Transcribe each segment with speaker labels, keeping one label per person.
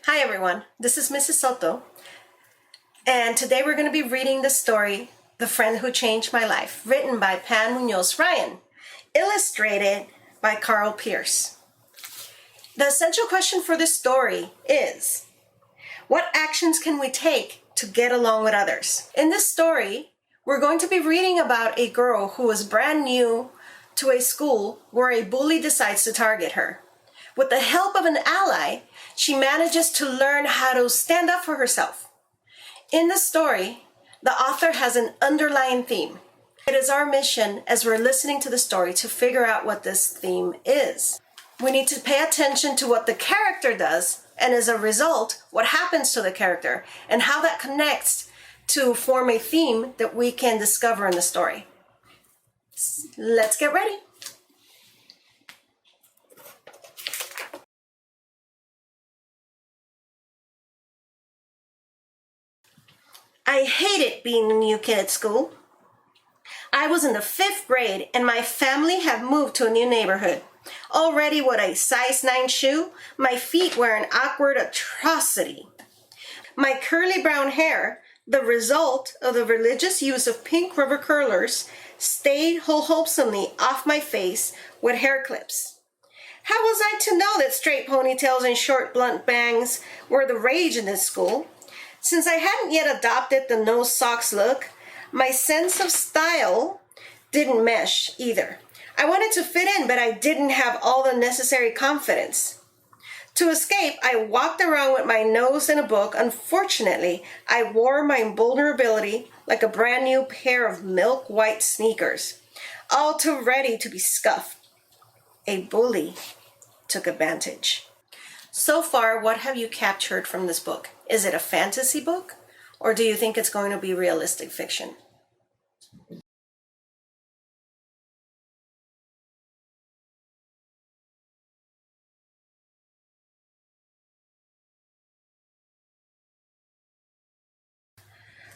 Speaker 1: Hi everyone, this is Mrs. Soto, and today we're going to be reading the story, The Friend Who Changed My Life, written by Pan Munoz Ryan, illustrated by Carl Pierce. The essential question for this story is, what actions can we take to get along with others? In this story, we're going to be reading about a girl who is brand new to a school where a bully decides to target her. With the help of an ally, she manages to learn how to stand up for herself. In the story, the author has an underlying theme. It is our mission as we're listening to the story to figure out what this theme is. We need to pay attention to what the character does, and as a result, what happens to the character, and how that connects to form a theme that we can discover in the story. Let's get ready. I hated being a new kid at school. I was in the 5th grade and my family had moved to a new neighborhood. Already with a size 9 shoe, my feet were an awkward atrocity. My curly brown hair, the result of the religious use of pink rubber curlers, stayed wholesomely off my face with hair clips. How was I to know that straight ponytails and short blunt bangs were the rage in this school? Since I hadn't yet adopted the no socks look, my sense of style didn't mesh either. I wanted to fit in, but I didn't have all the necessary confidence. To escape, I walked around with my nose in a book. Unfortunately, I wore my vulnerability like a brand new pair of milk white sneakers, all too ready to be scuffed. A bully took advantage. So far, what have you captured from this book? Is it a fantasy book, or do you think it's going to be realistic fiction?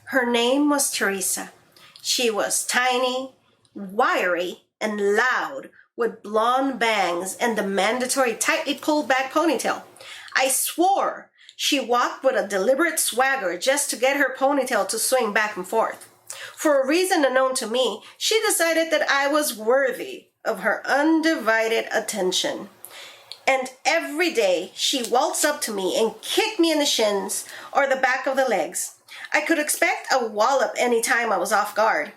Speaker 1: Her name was Teresa. She was tiny, wiry, and loud, with blonde bangs and the mandatory tightly pulled back ponytail. I swore she walked with a deliberate swagger just to get her ponytail to swing back and forth. For a reason unknown to me, she decided that I was worthy of her undivided attention. And every day she waltzed up to me and kicked me in the shins or the back of the legs. I could expect a wallop any time I was off guard.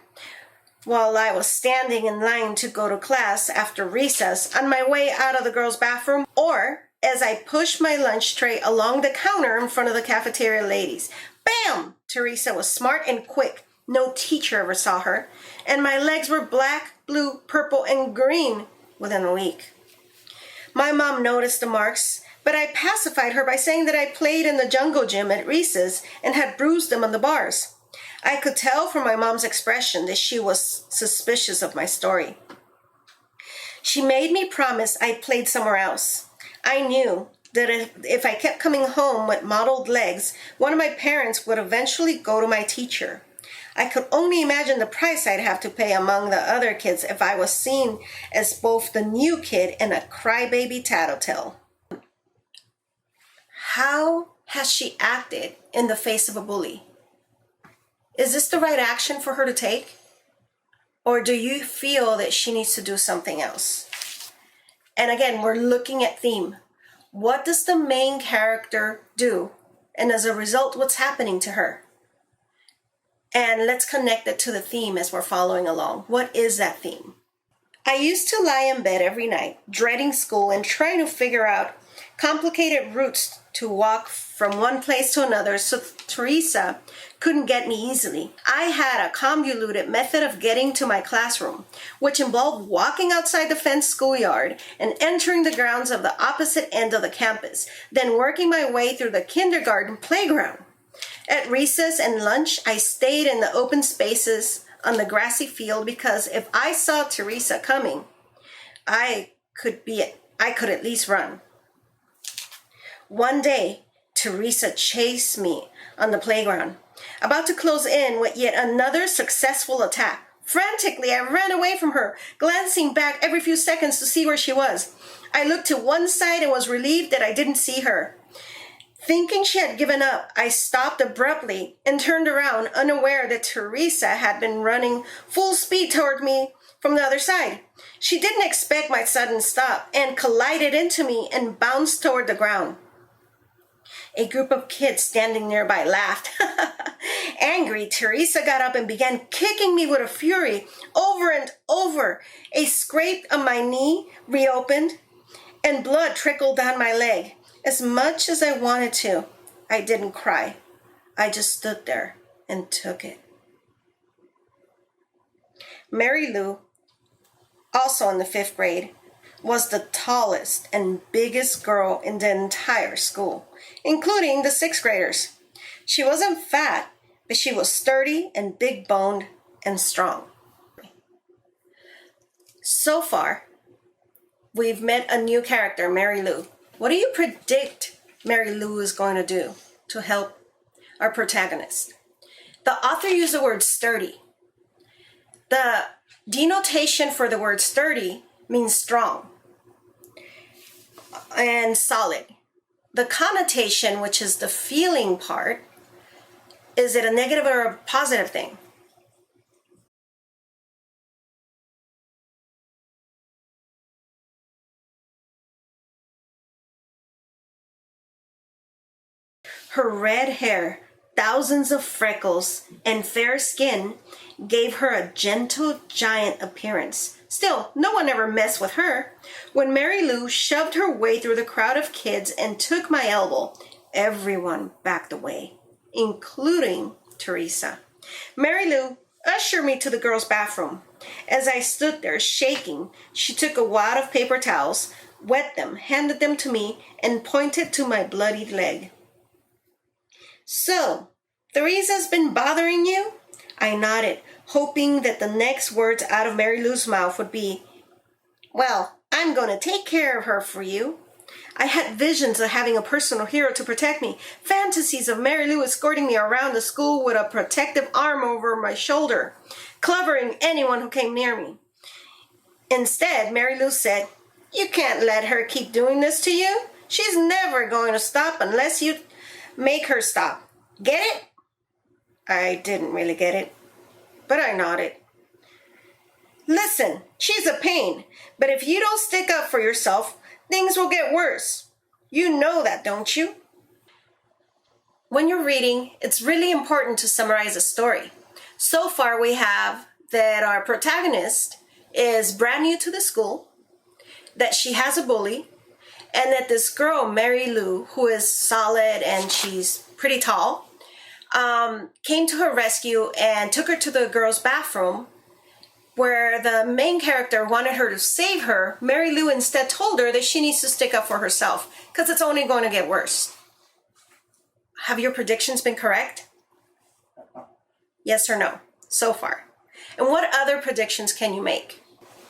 Speaker 1: While I was standing in line to go to class after recess on my way out of the girls' bathroom, or as I pushed my lunch tray along the counter in front of the cafeteria ladies. Bam! Teresa was smart and quick. No teacher ever saw her. And my legs were black, blue, purple, and green within a week. My mom noticed the marks, but I pacified her by saying that I played in the jungle gym at recess and had bruised them on the bars. I could tell from my mom's expression that she was suspicious of my story. She made me promise I'd played somewhere else. I knew that if I kept coming home with mottled legs, one of my parents would eventually go to my teacher. I could only imagine the price I'd have to pay among the other kids if I was seen as both the new kid and a crybaby tattletale. How has she acted in the face of a bully? Is this the right action for her to take? Or do you feel that she needs to do something else? And again, we're looking at theme. What does the main character do? And as a result, what's happening to her? And let's connect it to the theme as we're following along. What is that theme? I used to lie in bed every night, dreading school and trying to figure out complicated routes to walk from one place to another so Teresa couldn't get me easily. I had a convoluted method of getting to my classroom, which involved walking outside the fenced schoolyard and entering the grounds of the opposite end of the campus, then working my way through the kindergarten playground. At recess and lunch, I stayed in the open spaces on the grassy field because if I saw Teresa coming, I could at least run. One day, Teresa chased me on the playground, about to close in with yet another successful attack. Frantically, I ran away from her, glancing back every few seconds to see where she was. I looked to one side and was relieved that I didn't see her. Thinking she had given up, I stopped abruptly and turned around, unaware that Teresa had been running full speed toward me from the other side. She didn't expect my sudden stop and collided into me and bounced toward the ground. A group of kids standing nearby laughed. Angry, Teresa got up and began kicking me with a fury over and over. A scrape on my knee reopened, and blood trickled down my leg. As much as I wanted to, I didn't cry. I just stood there and took it. Mary Lou, also in the 5th grade, was the tallest and biggest girl in the entire school, including the 6th graders. She wasn't fat, but she was sturdy and big-boned and strong. So far, we've met a new character, Mary Lou. What do you predict Mary Lou is going to do to help our protagonist? The author used the word sturdy. The denotation for the word sturdy means strong and solid. The connotation, which is the feeling part, is it a negative or a positive thing? Her red hair, thousands of freckles, and fair skin gave her a gentle giant appearance. Still, no one ever messed with her. When Mary Lou shoved her way through the crowd of kids and took my elbow, everyone backed away, including Teresa. Mary Lou ushered me to the girls' bathroom. As I stood there shaking, she took a wad of paper towels, wet them, handed them to me, and pointed to my bloodied leg. "So, Theresa's been bothering you?" I nodded, hoping that the next words out of Mary Lou's mouth would be, "Well, I'm going to take care of her for you." I had visions of having a personal hero to protect me, fantasies of Mary Lou escorting me around the school with a protective arm over my shoulder, covering anyone who came near me. Instead, Mary Lou said, "You can't let her keep doing this to you. She's never going to stop unless you make her stop. Get it?" I didn't really get it, but I nodded. "Listen, she's a pain, but if you don't stick up for yourself, things will get worse. You know that, don't you?" When you're reading, it's really important to summarize a story. So far, we have that our protagonist is brand new to the school, that she has a bully, and that this girl, Mary Lou, who is solid and she's pretty tall, came to her rescue and took her to the girls' bathroom, where the main character wanted her to save her. Mary Lou instead told her that she needs to stick up for herself because it's only going to get worse. Have your predictions been correct? Yes or no, so far? And what other predictions can you make?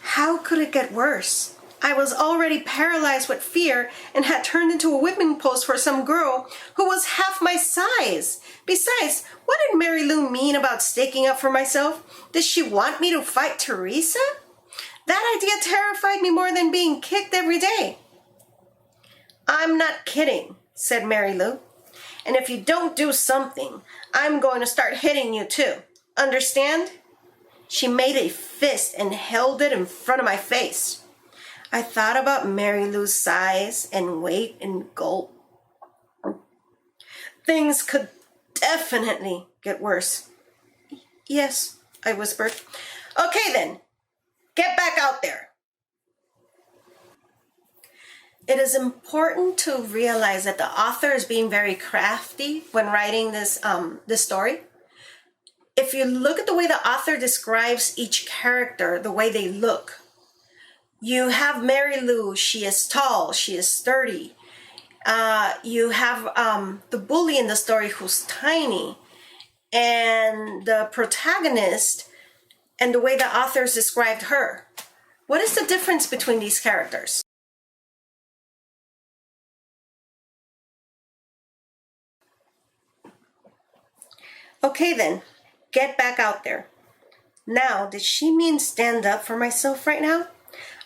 Speaker 1: How could it get worse? I was already paralyzed with fear and had turned into a whipping post for some girl who was half my size. Besides, what did Mary Lou mean about sticking up for myself? Did she want me to fight Teresa? That idea terrified me more than being kicked every day. "I'm not kidding," said Mary Lou. "And if you don't do something, I'm going to start hitting you too. Understand?" She made a fist and held it in front of my face. I thought about Mary Lou's size and weight and gulp. Things could definitely get worse. "Yes," I whispered. "Okay then, get back out there." It is important to realize that the author is being very crafty when writing this story. If you look at the way the author describes each character, the way they look, you have Mary Lou, she is tall, she is sturdy. You have the bully in the story who's tiny. And the protagonist and the way the authors described her. What is the difference between these characters? Okay then, get back out there. Now, did she mean stand up for myself right now?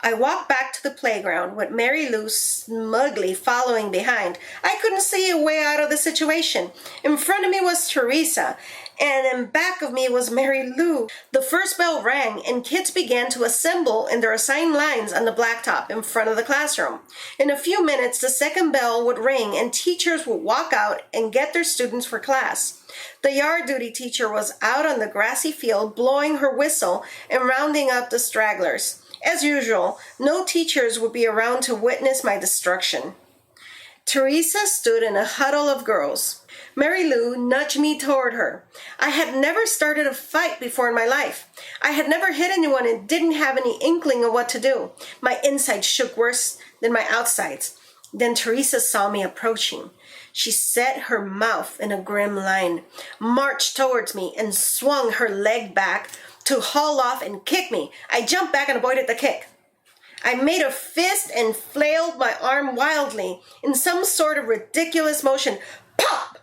Speaker 1: I walked back to the playground with Mary Lou smugly following behind. I couldn't see a way out of the situation. In front of me was Teresa, and in back of me was Mary Lou. The first bell rang, and kids began to assemble in their assigned lines on the blacktop in front of the classroom. In a few minutes, the second bell would ring, and teachers would walk out and get their students for class. The yard duty teacher was out on the grassy field blowing her whistle and rounding up the stragglers. As usual, no teachers would be around to witness my destruction. Teresa stood in a huddle of girls. Mary Lou nudged me toward her. I had never started a fight before in my life. I had never hit anyone and didn't have any inkling of what to do. My insides shook worse than my outsides. Then Teresa saw me approaching. She set her mouth in a grim line, marched towards me, and swung her leg back to haul off and kick me. I jumped back and avoided the kick. I made a fist and flailed my arm wildly in some sort of ridiculous motion. Pop!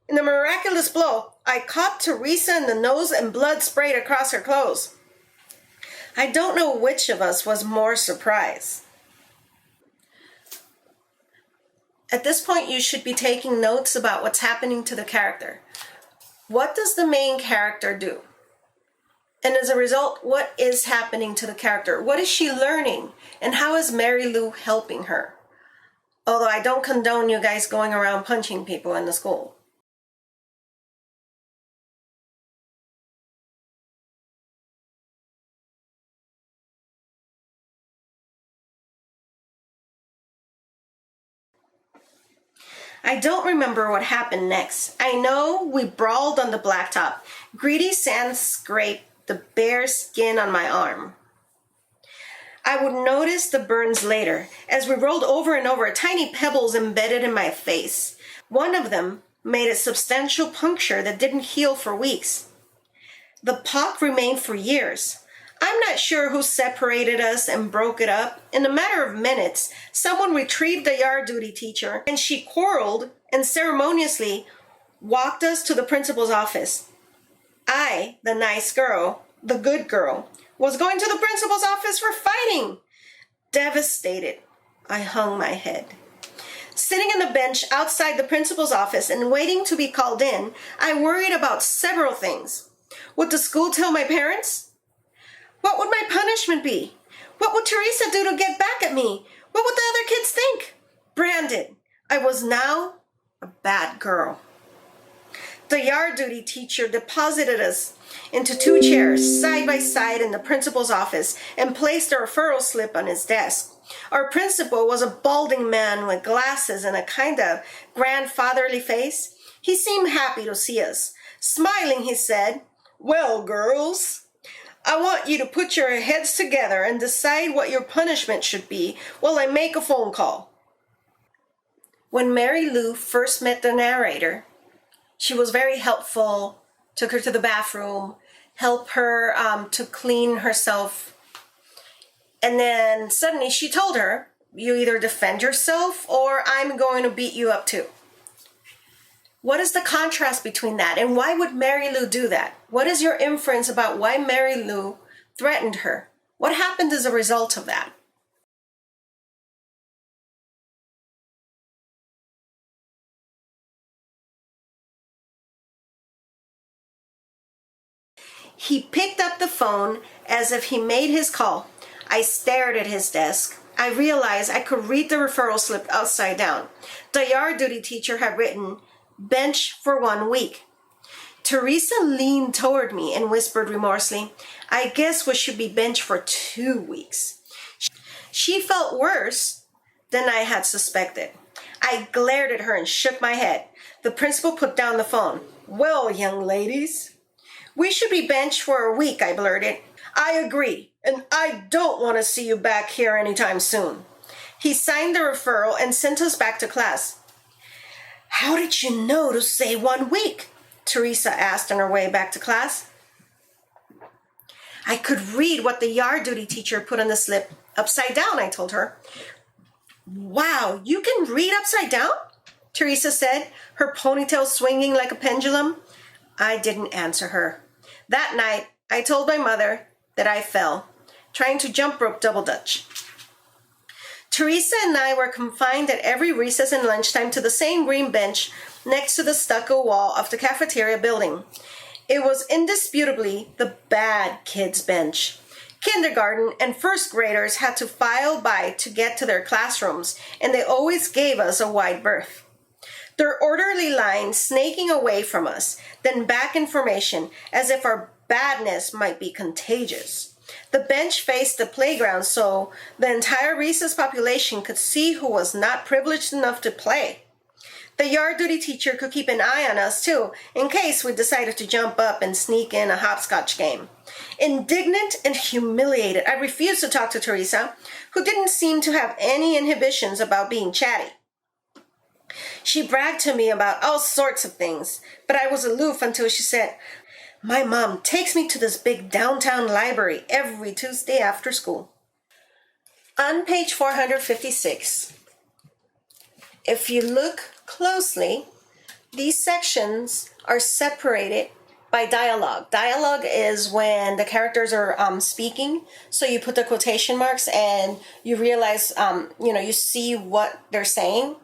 Speaker 1: In a miraculous blow, I caught Teresa in the nose and blood sprayed across her clothes. I don't know which of us was more surprised. At this point, you should be taking notes about what's happening to the character. What does the main character do? And as a result, what is happening to the character? What is she learning? And how is Mary Lou helping her? Although I don't condone you guys going around punching people in the school. I don't remember what happened next. I know we brawled on the blacktop. Greedy sand scraped the bare skin on my arm. I would notice the burns later. As we rolled over and over, tiny pebbles embedded in my face. One of them made a substantial puncture that didn't heal for weeks. The pock remained for years. I'm not sure who separated us and broke it up. In a matter of minutes, someone retrieved the yard duty teacher, and she quarreled and ceremoniously walked us to the principal's office. I, the nice girl, the good girl, was going to the principal's office for fighting. Devastated, I hung my head. Sitting on the bench outside the principal's office and waiting to be called in, I worried about several things. Would the school tell my parents? What would my punishment be? What would Teresa do to get back at me? What would the other kids think? Branded. I was now a bad girl. The yard duty teacher deposited us into 2 chairs side by side in the principal's office and placed a referral slip on his desk. Our principal was a balding man with glasses and a kind of grandfatherly face. He seemed happy to see us. Smiling, he said, "Well, girls, I want you to put your heads together and decide what your punishment should be while I make a phone call." When Mary Lou first met the narrator, she was very helpful, took her to the bathroom, helped her to clean herself. And then suddenly she told her, "You either defend yourself or I'm going to beat you up too." What is the contrast between that? And why would Mary Lou do that? What is your inference about why Mary Lou threatened her? What happened as a result of that? He picked up the phone as if he made his call. I stared at his desk. I realized I could read the referral slip upside down. The yard duty teacher had written, "Bench for 1 week." Teresa leaned toward me and whispered remorselessly, "I guess we should be benched for 2 weeks." She felt worse than I had suspected. I glared at her and shook my head. The principal put down the phone. "Well, young ladies, we should be benched for a week," I blurted. "I agree, and I don't want to see you back here anytime soon." He signed the referral and sent us back to class. "How did you know to say 1 week?" Teresa asked on her way back to class. "I could read what the yard duty teacher put on the slip upside down," I told her. "Wow, you can read upside down?" Teresa said, her ponytail swinging like a pendulum. I didn't answer her. That night, I told my mother that I fell, trying to jump rope double dutch. Teresa and I were confined at every recess and lunchtime to the same green bench next to the stucco wall of the cafeteria building. It was indisputably the bad kids' bench. Kindergarten and first graders had to file by to get to their classrooms, and they always gave us a wide berth. Their orderly line snaking away from us, then back in formation, as if our badness might be contagious. The bench faced the playground so the entire recess population could see who was not privileged enough to play. The yard duty teacher could keep an eye on us too, in case we decided to jump up and sneak in a hopscotch game. Indignant and humiliated, I refused to talk to Teresa, who didn't seem to have any inhibitions about being chatty. She bragged to me about all sorts of things, but I was aloof until she said, "My mom takes me to this big downtown library every Tuesday after school." On page 456, if you look closely, these sections are separated by dialogue. Dialogue is when the characters are speaking, so you put the quotation marks and you realize, you see what they're saying.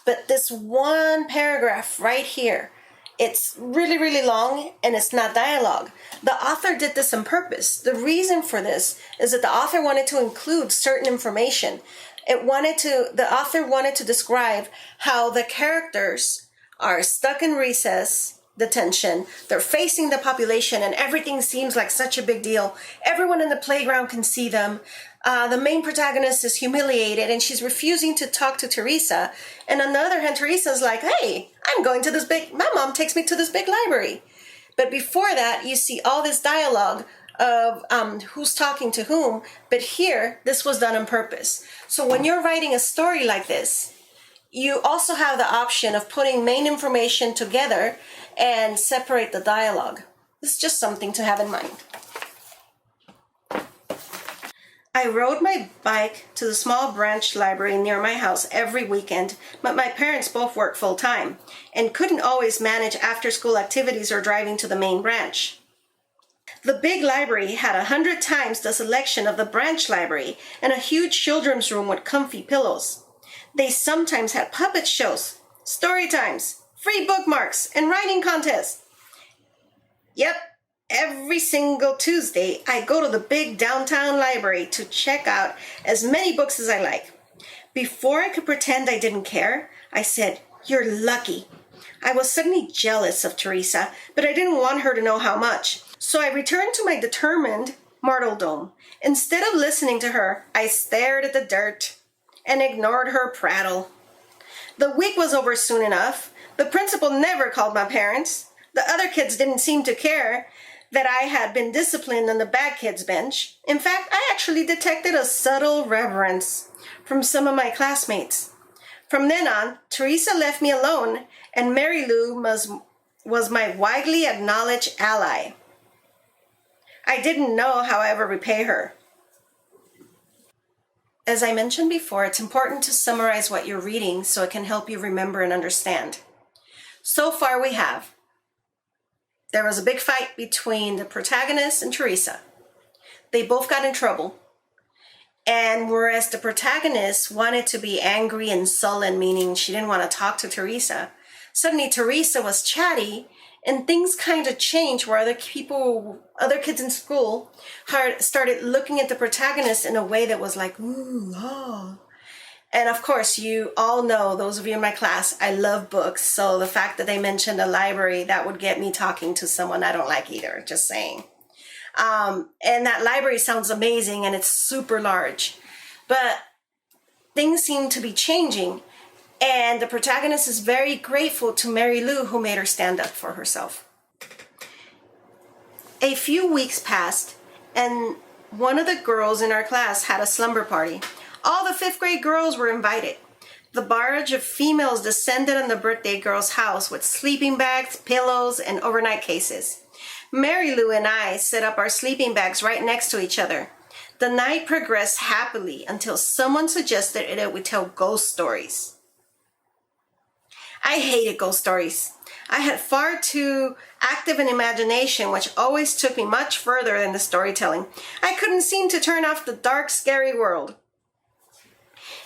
Speaker 1: But this one paragraph right here, it's really, really long and it's not dialogue. The author did this on purpose. The reason for this is that the author wanted to include certain information. The author wanted to describe how the characters are stuck in recess detention. They're facing the population and everything seems like such a big deal. Everyone in the playground can see them. The main protagonist is humiliated and she's refusing to talk to Teresa. And on the other hand, Teresa's like, "Hey, my mom takes me to this big library." But before that, you see all this dialogue of who's talking to whom. But here, this was done on purpose. So when you're writing a story like this, you also have the option of putting main information together and separate the dialogue. This is just something to have in mind. I rode my bike to the small branch library near my house every weekend, but my parents both worked full-time and couldn't always manage after-school activities or driving to the main branch. The big library had 100 times the selection of the branch library and a huge children's room with comfy pillows. They sometimes had puppet shows, story times, free bookmarks, and writing contests. Yep, every single Tuesday, I go to the big downtown library to check out as many books as I like. Before I could pretend I didn't care, I said, "You're lucky." I was suddenly jealous of Teresa, but I didn't want her to know how much. So I returned to my determined martyrdom. Instead of listening to her, I stared at the dirt and ignored her prattle. The week was over soon enough. The principal never called my parents. The other kids didn't seem to care that I had been disciplined on the bad kids bench. In fact, I actually detected a subtle reverence from some of my classmates. From then on, Teresa left me alone, and Mary Lou was my widely acknowledged ally. I didn't know how I ever repay her. As I mentioned before, it's important to summarize what you're reading so it can help you remember and understand. So far we have, there was a big fight between the protagonist and Teresa. They both got in trouble. And whereas the protagonist wanted to be angry and sullen, meaning she didn't want to talk to Teresa, suddenly Teresa was chatty and things kind of changed where other kids in school started looking at the protagonist in a way that was like, ooh, oh. And of course, you all know, those of you in my class, I love books. So the fact that they mentioned a library, that would get me talking to someone I don't like either, just saying. And that library sounds amazing and it's super large. But things seem to be changing. And the protagonist is very grateful to Mary Lou, who made her stand up for herself. A few weeks passed, and one of the girls in our class had a slumber party. All the 5th grade girls were invited. The barrage of females descended on the birthday girl's house with sleeping bags, pillows, and overnight cases. Mary Lou and I set up our sleeping bags right next to each other. The night progressed happily until someone suggested that we tell ghost stories. I hated ghost stories. I had far too active an imagination, which always took me much further than the storytelling. I couldn't seem to turn off the dark, scary world.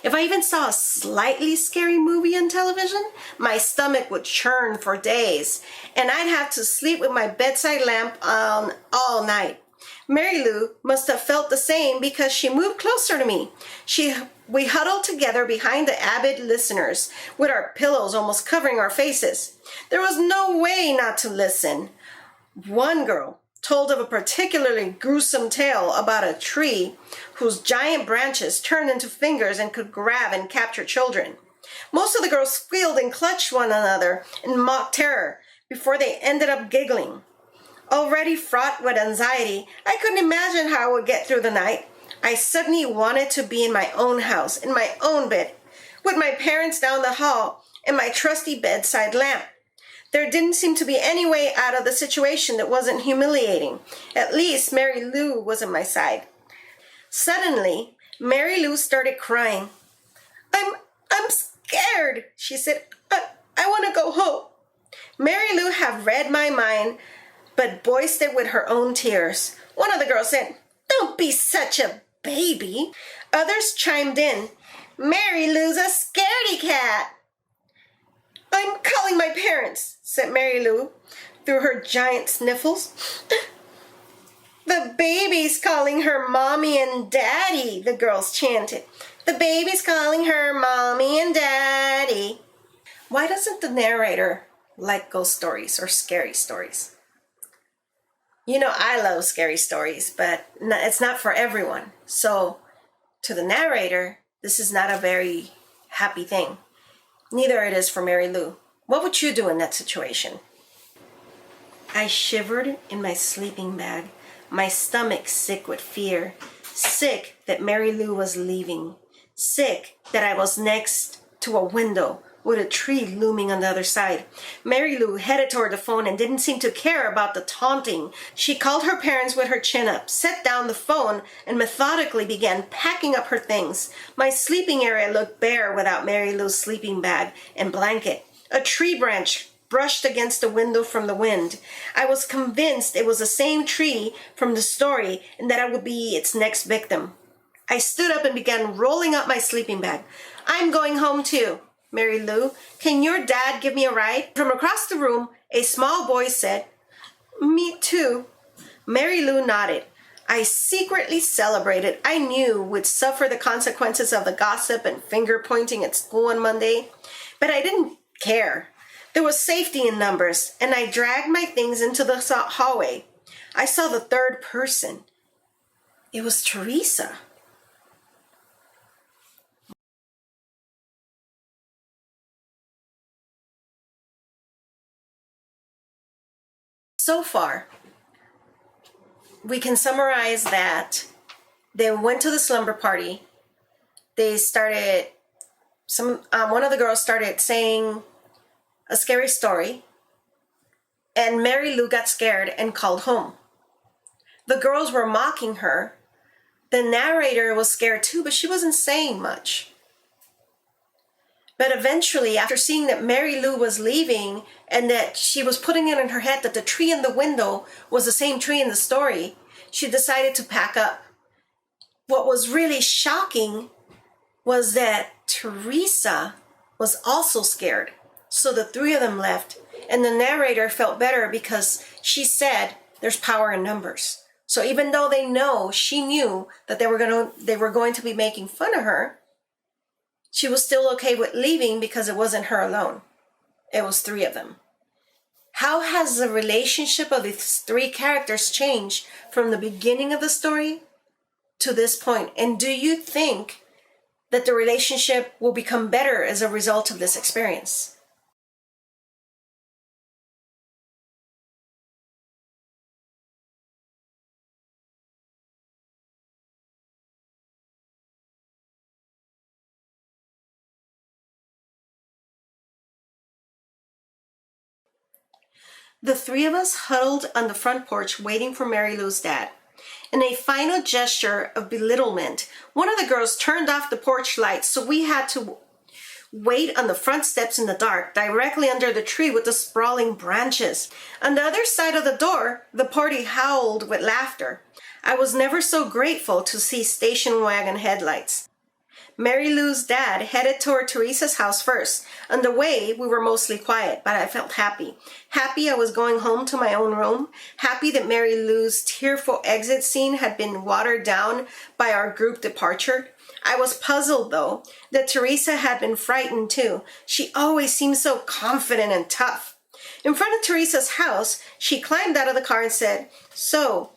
Speaker 1: If I even saw a slightly scary movie on television, my stomach would churn for days, and I'd have to sleep with my bedside lamp on all night. Mary Lou must have felt the same because she moved closer to me. We huddled together behind the avid listeners, with our pillows almost covering our faces. There was no way not to listen. One girl told of a particularly gruesome tale about a tree whose giant branches turned into fingers and could grab and capture children. Most of the girls squealed and clutched one another in mock terror before they ended up giggling. Already fraught with anxiety, I couldn't imagine how I would get through the night. I suddenly wanted to be in my own house, in my own bed, with my parents down the hall and my trusty bedside lamp. There didn't seem to be any way out of the situation that wasn't humiliating. At least Mary Lou was on my side. Suddenly, Mary Lou started crying. I'm scared, she said. I want to go home. Mary Lou had read my mind, but voiced it with her own tears. One of the girls said, "Don't be such a baby." Others chimed in, "Mary Lou's a scaredy cat." "I'm calling my parents," said Mary Lou through her giant sniffles. "The baby's calling her mommy and daddy," the girls chanted. "The baby's calling her mommy and daddy." Why doesn't the narrator like ghost stories or scary stories? You know, I love scary stories, but it's not for everyone. So, to the narrator, this is not a very happy thing. Neither it is for Mary Lou. What would you do in that situation? I shivered in my sleeping bag, my stomach sick with fear, sick that Mary Lou was leaving, sick that I was next to a window with a tree looming on the other side. Mary Lou headed toward the phone and didn't seem to care about the taunting. She called her parents with her chin up, set down the phone, and methodically began packing up her things. My sleeping area looked bare without Mary Lou's sleeping bag and blanket. A tree branch brushed against the window from the wind. I was convinced it was the same tree from the story and that I would be its next victim. I stood up and began rolling up my sleeping bag. "I'm going home too. Mary Lou, can your dad give me a ride?" From across the room, a small boy said, "Me too." Mary Lou nodded. I secretly celebrated. I knew would suffer the consequences of the gossip and finger pointing at school on Monday, but I didn't care. There was safety in numbers, and I dragged my things into the hallway. I saw the third person. It was Teresa. So far, we can summarize that they went to the slumber party. They started, one of the girls started saying a scary story, and Mary Lou got scared and called home. The girls were mocking her. The narrator was scared too, but she wasn't saying much. But eventually, after seeing that Mary Lou was leaving and that she was putting it in her head that the tree in the window was the same tree in the story, she decided to pack up. What was really shocking was that Teresa was also scared. So the three of them left, and the narrator felt better because she said there's power in numbers. So even though she knew that they were going to be making fun of her, she was still okay with leaving because it wasn't her alone. It was three of them. How has the relationship of these three characters changed from the beginning of the story to this point? And do you think that the relationship will become better as a result of this experience? The three of us huddled on the front porch waiting for Mary Lou's dad. In a final gesture of belittlement, one of the girls turned off the porch lights, so we had to wait on the front steps in the dark, directly under the tree with the sprawling branches. On the other side of the door, the party howled with laughter. I was never so grateful to see station wagon headlights. Mary Lou's dad headed toward Teresa's house first. On the way, we were mostly quiet, but I felt happy. Happy I was going home to my own room. Happy that Mary Lou's tearful exit scene had been watered down by our group departure. I was puzzled, though, that Teresa had been frightened, too. She always seemed so confident and tough. In front of Teresa's house, she climbed out of the car and said, "So,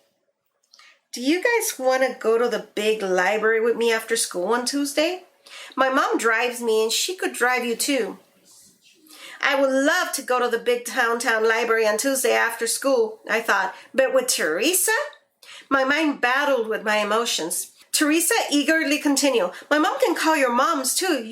Speaker 1: do you guys want to go to the big library with me after school on Tuesday? My mom drives me and she could drive you too." I would love to go to the big downtown library on Tuesday after school, I thought, but with Teresa? My mind battled with my emotions. Teresa eagerly continued, "My mom can call your moms too,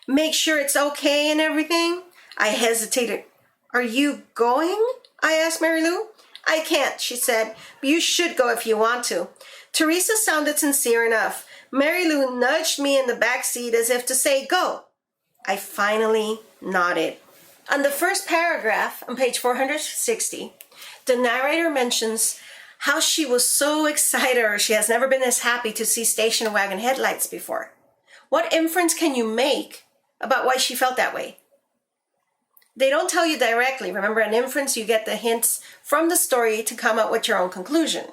Speaker 1: make sure it's okay and everything." I hesitated. "Are you going?" I asked Mary Lou. "I can't," she said, "but you should go if you want to." Teresa sounded sincere enough. Mary Lou nudged me in the back seat as if to say, "Go." I finally nodded. On the first paragraph, on page 460, the narrator mentions how she was so excited, or she has never been as happy to see station wagon headlights before. What inference can you make about why she felt that way? They don't tell you directly. Remember, an inference, you get the hints from the story to come up with your own conclusion.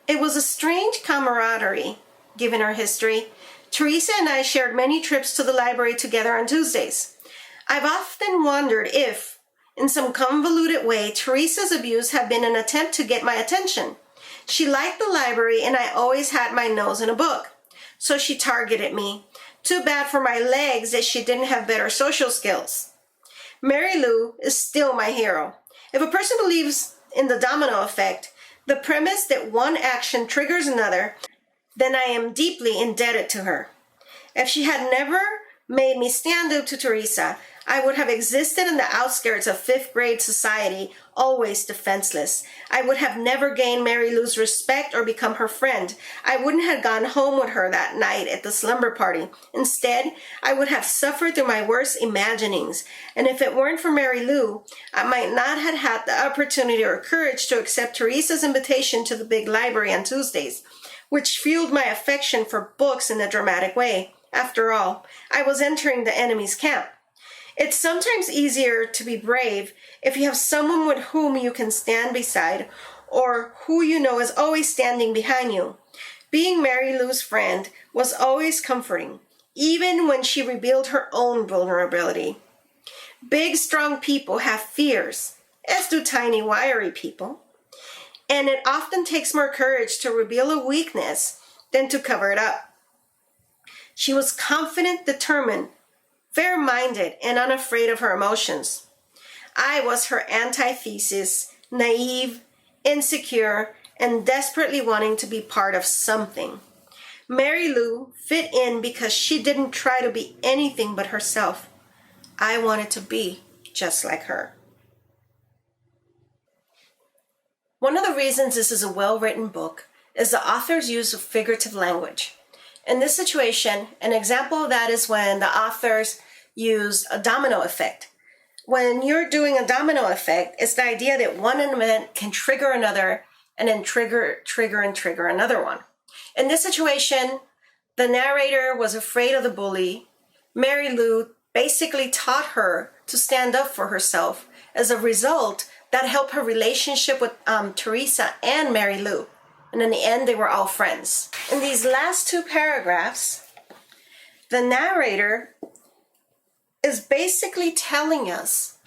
Speaker 1: It was a strange camaraderie, given her history. Teresa and I shared many trips to the library together on Tuesdays. I've often wondered if, in some convoluted way, Teresa's abuse had been an attempt to get my attention. She liked the library and I always had my nose in a book. So she targeted me. Too bad for my legs that she didn't have better social skills. Mary Lou is still my hero. If a person believes in the domino effect, the premise that one action triggers another, then I am deeply indebted to her. If she had never made me stand up to Teresa, I would have existed in the outskirts of fifth grade society, always defenseless. I would have never gained Mary Lou's respect or become her friend. I wouldn't have gone home with her that night at the slumber party. Instead, I would have suffered through my worst imaginings. And if it weren't for Mary Lou, I might not have had the opportunity or courage to accept Teresa's invitation to the big library on Tuesdays, which fueled my affection for books in a dramatic way. After all, I was entering the enemy's camp. It's sometimes easier to be brave if you have someone with whom you can stand beside or who you know is always standing behind you. Being Mary Lou's friend was always comforting, even when she revealed her own vulnerability. Big, strong people have fears, as do tiny, wiry people. And it often takes more courage to reveal a weakness than to cover it up. She was confident, determined, fair-minded, and unafraid of her emotions. I was her antithesis, naive, insecure, and desperately wanting to be part of something. Mary Lou fit in because she didn't try to be anything but herself. I wanted to be just like her. One of the reasons this is a well-written book is the author's use of figurative language. In this situation, an example of that is when the authors use a domino effect. When you're doing a domino effect, it's the idea that one event can trigger another and then trigger another one. In this situation, the narrator was afraid of the bully. Mary Lou basically taught her to stand up for herself. As a result, that helped her relationship with Teresa and Mary Lou. And in the end, they were all friends. In these last two paragraphs, the narrator is basically telling us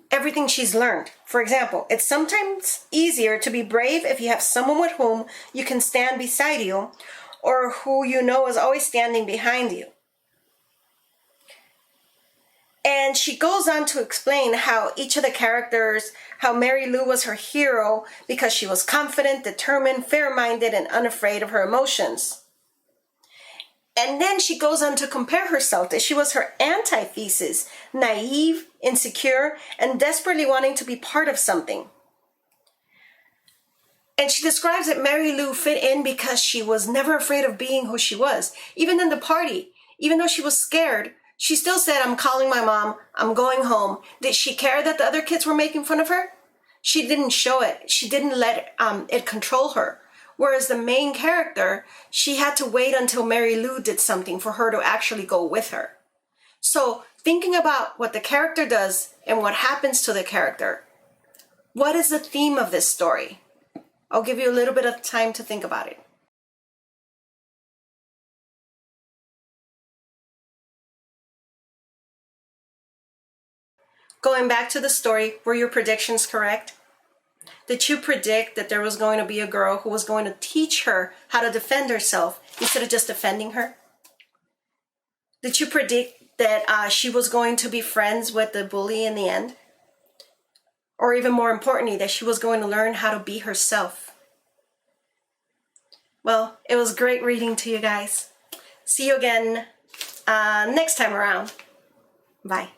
Speaker 1: everything she's learned. For example, it's sometimes easier to be brave if you have someone with whom you can stand beside you or who you know is always standing behind you. And she goes on to explain how each of the characters, how Mary Lou was her hero because she was confident, determined, fair-minded, and unafraid of her emotions. And then she goes on to compare herself that she was her antithesis, naive, insecure, and desperately wanting to be part of something. And she describes that Mary Lou fit in because she was never afraid of being who she was. Even in the party, even though she was scared, she still said, "I'm calling my mom, I'm going home." Did she care that the other kids were making fun of her? She didn't show it. She didn't let it control her. Whereas the main character, she had to wait until Mary Lou did something for her to actually go with her. So thinking about what the character does and what happens to the character, what is the theme of this story? I'll give you a little bit of time to think about it. Going back to the story, were your predictions correct? Did you predict that there was going to be a girl who was going to teach her how to defend herself instead of just defending her? Did you predict that she was going to be friends with the bully in the end? Or even more importantly, that she was going to learn how to be herself? Well, it was great reading to you guys. See you again next time around. Bye.